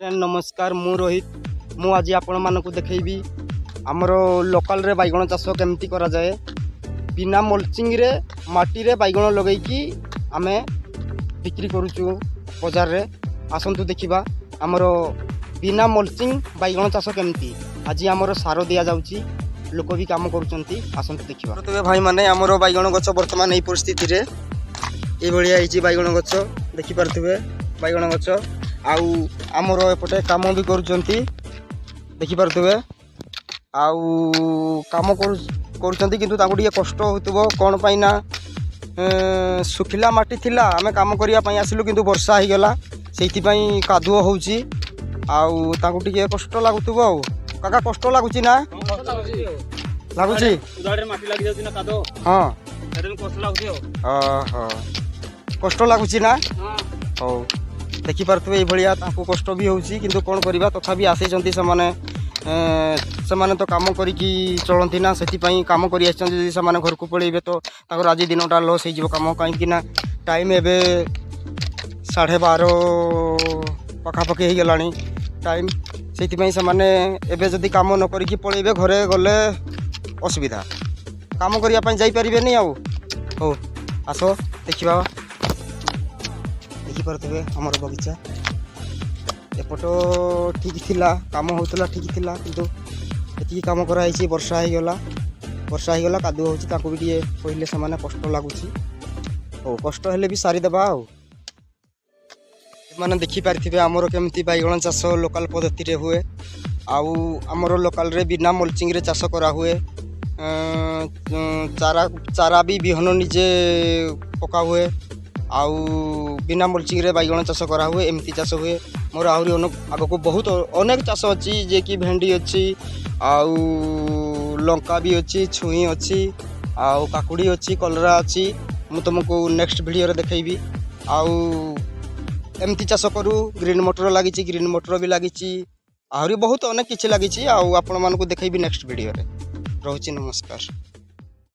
नमस्कार मु रोहित मु आज आपण मानक देखी आमर लोकल रे बैगण चाष केमती करा जाए बिना मल्चिंग रे माटी रे बैगण लगेकी आमे बिक्री करूचु बाजार रे आसंतु देखिबा आमर बिना मल्चिंग बैगण चाष केमती आज आमर सार दिया जाउची लोक भी काम करूचंती आसंतु देखिबा तो भाई माने आमर बैगण गछ वर्तमान एई परिस्थिति रे ए भलिया हिची बैगण गछ देखि पारथुबे बैगण गछ आउ आमर एपटे काम भी करुचंती देखि पारथुबे आउ काम करुचंती किंतु ताको ଟିକେ कष्ट होतबो कोन पाइना सुखिला माटी थिला आमे काम करिया पई आसिलु किंतु वर्षा ही गला सेति पई कादुओ होउची आउ ताको ଟିକେ कष्ट लागुतबो आउ काका कष्ट लागुची ना लागुची उदाडे माटी लागि जाउची ना कादो हां एरन कष्ट लागुची हो कष्ट लागुची ना हां हो देखि पारथुबे ए भलिया ताको कष्ट भी होउची किंतु कोन करिबा तथापि आसे जंती से तो काम करिकी चलती ना से काम करी आछन से घर को पड़े तो आज दिनटा लॉस हो कम कहीं टाइम एबे 12:30 पखापखी हो गला टाइम से एबे जदि काम न करिकी पड़े घरे गले असुविधा काम करने जापारे नहीं आउ हो आस देखा देखिपे आम बगीचा एपट ठीक थिला काम होतला ठीक थिला किंतु एति काम कराई वर्षा होगला कादुओ होची ताको भी दिए कहले से माने कष्ट लागुची ओ कष्ट हेले भी सारी देबा आ माने देखि पारथिबे हमरो केमती बैगण चाष लोकल पद्धति रे हुए आउ हमरो लोकल रे बिना मल्चिंग रे चाष करा हुए चारा भी बिहन निजे पका हुए आउ बिना मल्चिंग रे बैगण चाष करा हुए एमती चाष हुए मोर आहरी आग को बहुत अनेक चाष अच्छी जे कि भेंडी अच्छी आउ लंका भी अच्छी छुई अच्छी आउ काकुड़ी अच्छी कलरा अच्छी मु तुमको नेक्स्ट वीडियो रे देखैबी आउ एमती चाष करू ग्रीन मटर लागिची ग्रीन मटर भी लागिची आहरी बहुत अनेक किछि लागिची आउ आपण मानको देखैबी नेक्स्ट वीडियो रे रहउची नमस्कार।